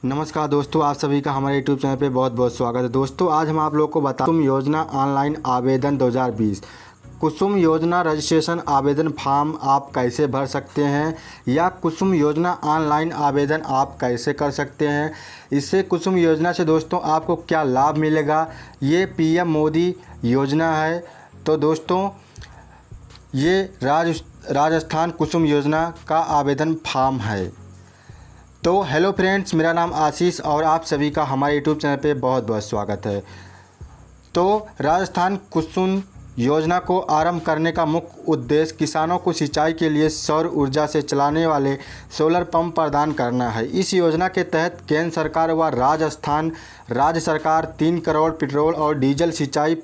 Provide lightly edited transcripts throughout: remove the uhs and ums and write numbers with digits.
नमस्कार दोस्तों, आप सभी का हमारे यूट्यूब चैनल पे बहुत बहुत स्वागत है। दोस्तों आज हम आप लोग को कुसुम योजना ऑनलाइन आवेदन 2020 कुसुम योजना रजिस्ट्रेशन आवेदन फॉर्म आप कैसे भर सकते हैं या कुसुम योजना ऑनलाइन आवेदन आप कैसे कर सकते हैं। इससे कुसुम योजना से दोस्तों आपको क्या लाभ मिलेगा। ये पीएम मोदी योजना है। तो दोस्तों ये राजस्थान कुसुम योजना का आवेदन फॉर्म है। तो हेलो फ्रेंड्स, मेरा नाम आशीष और आप सभी का हमारे यूट्यूब चैनल पे बहुत बहुत स्वागत है। तो राजस्थान कुसुम योजना को आरंभ करने का मुख्य उद्देश्य किसानों को सिंचाई के लिए सौर ऊर्जा से चलाने वाले सोलर पंप प्रदान करना है। इस योजना के तहत केंद्र सरकार व राजस्थान राज्य सरकार 3 करोड़ पेट्रोल और डीजल सिंचाई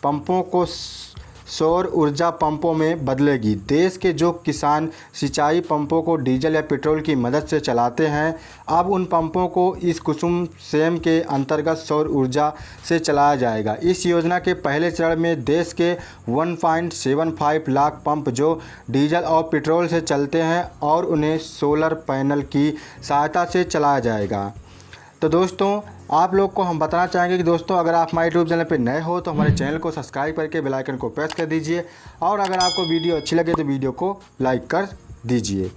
पंपों को सौर ऊर्जा पंपों में बदलेगी। देश के जो किसान सिंचाई पंपों को डीजल या पेट्रोल की मदद से चलाते हैं, अब उन पंपों को इस कुसुम सेम के अंतर्गत सौर ऊर्जा से चलाया जाएगा। इस योजना के पहले चरण में देश के 1.75 लाख पंप जो डीजल और पेट्रोल से चलते हैं और उन्हें सोलर पैनल की सहायता से चलाया जाएगा। तो दोस्तों आप लोग को हम बताना चाहेंगे कि दोस्तों अगर आप हमारे यूट्यूब चैनल पर नए हो तो हमारे चैनल को सब्सक्राइब करके बेल आइकन को प्रेस कर दीजिए और अगर आपको वीडियो अच्छी लगे तो वीडियो को लाइक कर दीजिए।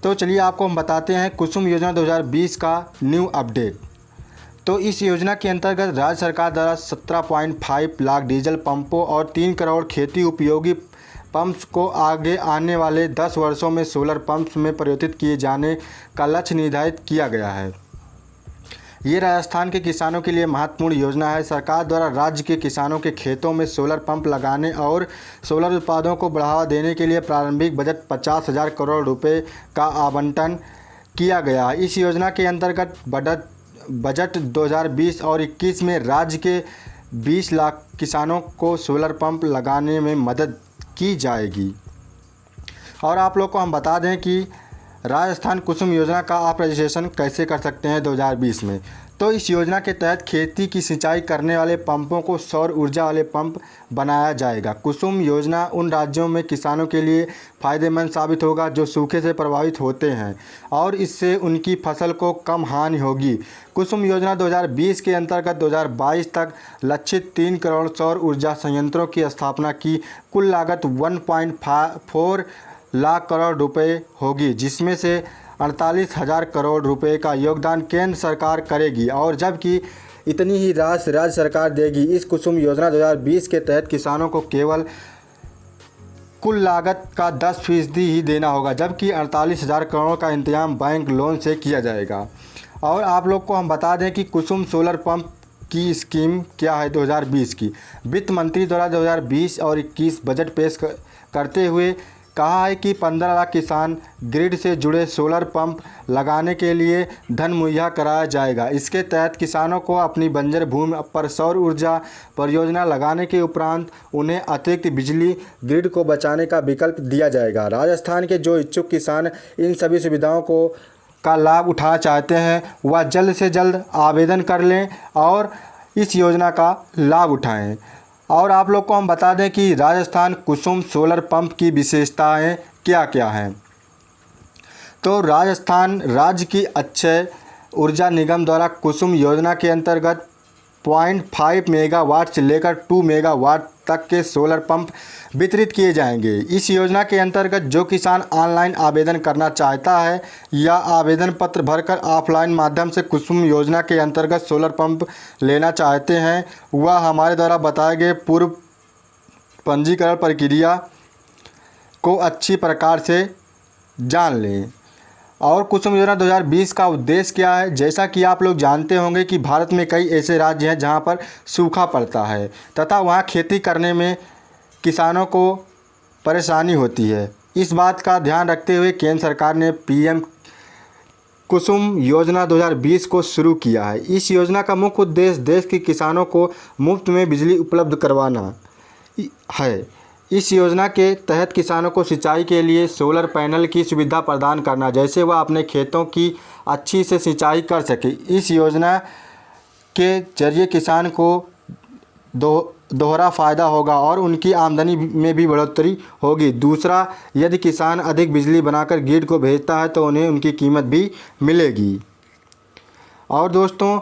तो चलिए आपको हम बताते हैं कुसुम योजना 2020 का न्यू अपडेट। तो इस योजना के अंतर्गत राज्य सरकार द्वारा 17.5 लाख डीजल पंपों और 3 करोड़ खेती उपयोगी पंप्स को आगे आने वाले 10 वर्षों में सोलर पंप्स में परिवर्तित किए जाने का लक्ष्य निर्धारित किया गया है। ये राजस्थान के किसानों के लिए महत्वपूर्ण योजना है। सरकार द्वारा राज्य के किसानों के खेतों में सोलर पंप लगाने और सोलर उत्पादों को बढ़ावा देने के लिए प्रारंभिक बजट 50,000 करोड़ रुपए का आवंटन किया गया है। इस योजना के अंतर्गत बजट 2020 और 21 में राज्य के 20 लाख किसानों को सोलर पंप लगाने में मदद की जाएगी। और आप लोग को हम बता दें कि राजस्थान कुसुम योजना का आप रजिस्ट्रेशन कैसे कर सकते हैं 2020 में। तो इस योजना के तहत खेती की सिंचाई करने वाले पंपों को सौर ऊर्जा वाले पंप बनाया जाएगा। कुसुम योजना उन राज्यों में किसानों के लिए फ़ायदेमंद साबित होगा जो सूखे से प्रभावित होते हैं और इससे उनकी फसल को कम हानि होगी। कुसुम योजना 2020 के अंतर्गत 2022 तक लक्षित 3 करोड़ सौर ऊर्जा संयंत्रों की स्थापना की कुल लागत 1.4 लाख करोड़ रुपए होगी, जिसमें से 48,000 करोड़ रुपए का योगदान केंद्र सरकार करेगी और जबकि इतनी ही राशि राज्य सरकार देगी। इस कुसुम योजना 2020 के तहत किसानों को केवल कुल लागत का 10% ही देना होगा, जबकि 48,000 करोड़ का इंतजाम बैंक लोन से किया जाएगा। और आप लोग को हम बता दें कि कुसुम सोलर पंप की स्कीम क्या है 2020 की। वित्त मंत्री द्वारा 2020 और 21 बजट पेश करते हुए कहा है कि 15 लाख किसान ग्रिड से जुड़े सोलर पंप लगाने के लिए धन मुहैया कराया जाएगा। इसके तहत किसानों को अपनी बंजर भूमि पर सौर ऊर्जा परियोजना लगाने के उपरांत उन्हें अतिरिक्त बिजली ग्रिड को बचाने का विकल्प दिया जाएगा। राजस्थान के जो इच्छुक किसान इन सभी सुविधाओं का लाभ उठाना चाहते हैं वह जल्द से जल्द आवेदन कर लें और इस योजना का लाभ उठाएँ। और आप लोग को हम बता दें कि राजस्थान कुसुम सोलर पंप की विशेषताएं क्या क्या हैं। तो राजस्थान राज्य की अक्षय ऊर्जा निगम द्वारा कुसुम योजना के अंतर्गत 0.5 मेगावाट से लेकर 2 मेगावाट तक के सोलर पंप वितरित किए जाएंगे। इस योजना के अंतर्गत जो किसान ऑनलाइन आवेदन करना चाहता है या आवेदन पत्र भरकर ऑफलाइन माध्यम से कुसुम योजना के अंतर्गत सोलर पंप लेना चाहते हैं वह हमारे द्वारा बताए गए पूर्व पंजीकरण प्रक्रिया को अच्छी प्रकार से जान लें। और कुसुम योजना 2020 का उद्देश्य क्या है। जैसा कि आप लोग जानते होंगे कि भारत में कई ऐसे राज्य हैं जहां पर सूखा पड़ता है तथा वहां खेती करने में किसानों को परेशानी होती है। इस बात का ध्यान रखते हुए केंद्र सरकार ने पीएम कुसुम योजना 2020 को शुरू किया है। इस योजना का मुख्य उद्देश्य देश के किसानों को मुफ्त में बिजली उपलब्ध करवाना है। इस योजना के तहत किसानों को सिंचाई के लिए सोलर पैनल की सुविधा प्रदान करना, जैसे वह अपने खेतों की अच्छी से सिंचाई कर सके। इस योजना के जरिए किसान को दोहरा फ़ायदा होगा और उनकी आमदनी में भी बढ़ोतरी होगी। दूसरा, यदि किसान अधिक बिजली बनाकर ग्रिड को भेजता है तो उन्हें उनकी कीमत भी मिलेगी। और दोस्तों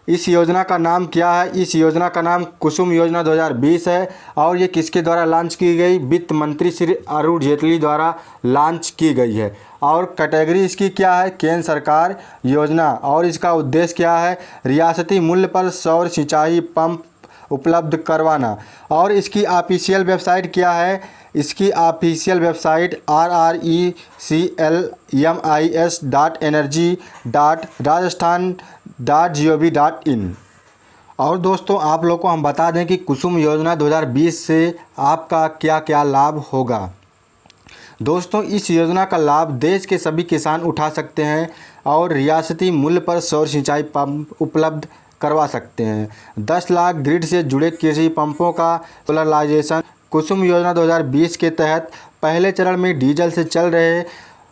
इस योजना का नाम क्या है? इस योजना का नाम कुसुम योजना 2020 है और ये किसके द्वारा लॉन्च की गई? वित्त मंत्री श्री अरुण जेटली द्वारा लॉन्च की गई है। और कैटेगरी इसकी क्या है? केंद्र सरकार योजना। और इसका उद्देश्य क्या है? रियासती मूल्य पर सौर सिंचाई पंप उपलब्ध करवाना। और इसकी ऑफिशियल वेबसाइट क्या है? इसकी ऑफिशियल वेबसाइट rrecms.energy.rajasthan.gov.in। और दोस्तों आप लोग को हम बता दें कि कुसुम योजना 2020 से आपका क्या क्या लाभ होगा। दोस्तों इस योजना का लाभ देश के सभी किसान उठा सकते हैं और रियासती मूल्य पर सौर सिंचाई पंप उपलब्ध करवा सकते हैं। 10 लाख ग्रिड से जुड़े कृषि पंपों का सोलराइजेशन। कुसुम योजना 2020 के तहत पहले चरण में डीजल से चल रहे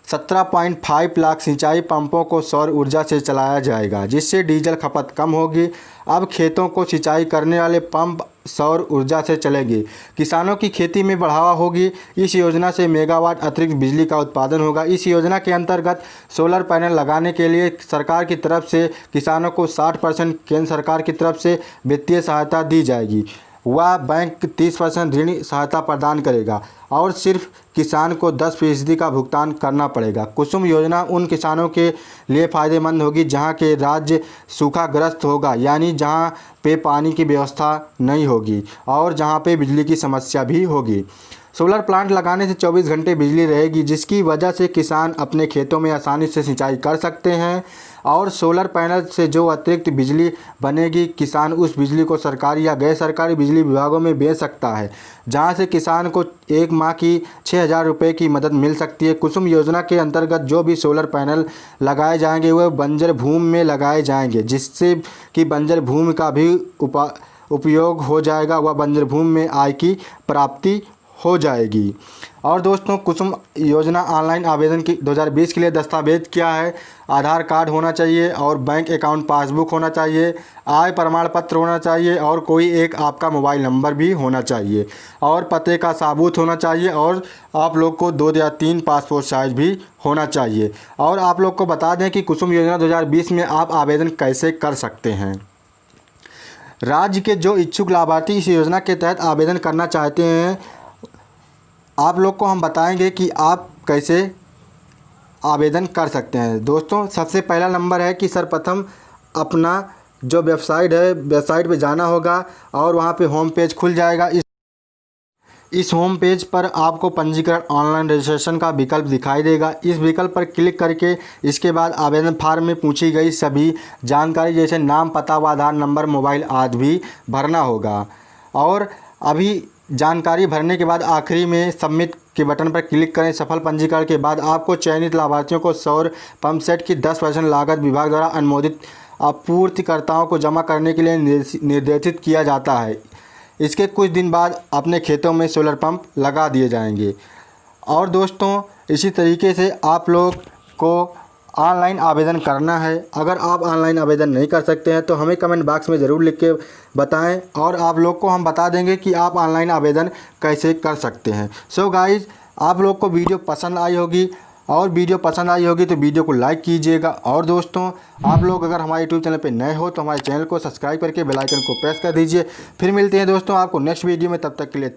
17.5 लाख सिंचाई पंपों को सौर ऊर्जा से चलाया जाएगा, जिससे डीजल खपत कम होगी। अब खेतों को सिंचाई करने वाले पंप सौर ऊर्जा से चलेंगे। किसानों की खेती में बढ़ावा होगी। इस योजना से मेगावाट अतिरिक्त बिजली का उत्पादन होगा। इस योजना के अंतर्गत सोलर पैनल लगाने के लिए सरकार की तरफ से किसानों को 60% केंद्र सरकार की तरफ से वित्तीय सहायता दी जाएगी। वह बैंक 30% ऋण सहायता प्रदान करेगा और सिर्फ किसान को 10% का भुगतान करना पड़ेगा। कुसुम योजना उन किसानों के लिए फ़ायदेमंद होगी जहां के राज्य सूखाग्रस्त होगा, यानी जहां पे पानी की व्यवस्था नहीं होगी और जहां पे बिजली की समस्या भी होगी। सोलर प्लांट लगाने से 24 घंटे बिजली रहेगी, जिसकी वजह से किसान अपने खेतों में आसानी से सिंचाई कर सकते हैं। और सोलर पैनल से जो अतिरिक्त बिजली बनेगी, किसान उस बिजली को सरकारी या गैर सरकारी बिजली विभागों में बेच सकता है, जहां से किसान को एक माह की 6,000 रुपये की मदद मिल सकती है। कुसुम योजना के अंतर्गत जो भी सोलर पैनल लगाए जाएंगे वह बंजर भूमि में लगाए जाएंगे, जिससे कि बंजर भूमि का भी उपयोग हो जाएगा। वह बंजर भूमि में आय की प्राप्ति हो जाएगी। और दोस्तों कुसुम योजना ऑनलाइन आवेदन की 2020 के लिए दस्तावेज क्या है? आधार कार्ड होना चाहिए और बैंक अकाउंट पासबुक होना चाहिए, आय प्रमाण पत्र होना चाहिए और कोई एक आपका मोबाइल नंबर भी होना चाहिए और पते का सबूत होना चाहिए और आप लोग को 2 या 3 पासपोर्ट साइज भी होना चाहिए। और आप लोग को बता दें कि कुसुम योजना 2020 में आप आवेदन कैसे कर सकते हैं। राज्य के जो इच्छुक लाभार्थी इस योजना के तहत आवेदन करना चाहते हैं, आप लोग को हम बताएंगे कि आप कैसे आवेदन कर सकते हैं। दोस्तों सबसे पहला नंबर है कि सर्वप्रथम अपना जो वेबसाइट है, वेबसाइट पे जाना होगा और वहाँ पे होम पेज खुल जाएगा। इस होम पेज पर आपको पंजीकरण ऑनलाइन रजिस्ट्रेशन का विकल्प दिखाई देगा। इस विकल्प पर क्लिक करके इसके बाद आवेदन फार्म में पूछी गई सभी जानकारी जैसे नाम, पता व आधार नंबर, मोबाइल आदि भी भरना होगा। और अभी जानकारी भरने के बाद आखिरी में सबमिट के बटन पर क्लिक करें। सफल पंजीकरण के बाद आपको चयनित लाभार्थियों को सौर पंप सेट की 10% लागत विभाग द्वारा अनुमोदित आपूर्तिकर्ताओं को जमा करने के लिए निर्देशित किया जाता है। इसके कुछ दिन बाद अपने खेतों में सोलर पंप लगा दिए जाएंगे। और दोस्तों इसी तरीके से आप लोग को ऑनलाइन आवेदन करना है। अगर आप ऑनलाइन आवेदन नहीं कर सकते हैं तो हमें कमेंट बॉक्स में ज़रूर लिख के बताएं और आप लोग को हम बता देंगे कि आप ऑनलाइन आवेदन कैसे कर सकते हैं। सो गाइज़, आप लोग को वीडियो पसंद आई होगी और वीडियो पसंद आई होगी तो वीडियो को लाइक कीजिएगा। और दोस्तों आप लोग अगर हमारे यूट्यूब चैनल पर नए हो तो हमारे चैनल को सब्सक्राइब करके बेल आइकन को प्रेस कर दीजिए। फिर मिलते हैं दोस्तों आपको नेक्स्ट वीडियो में, तब तक के लिए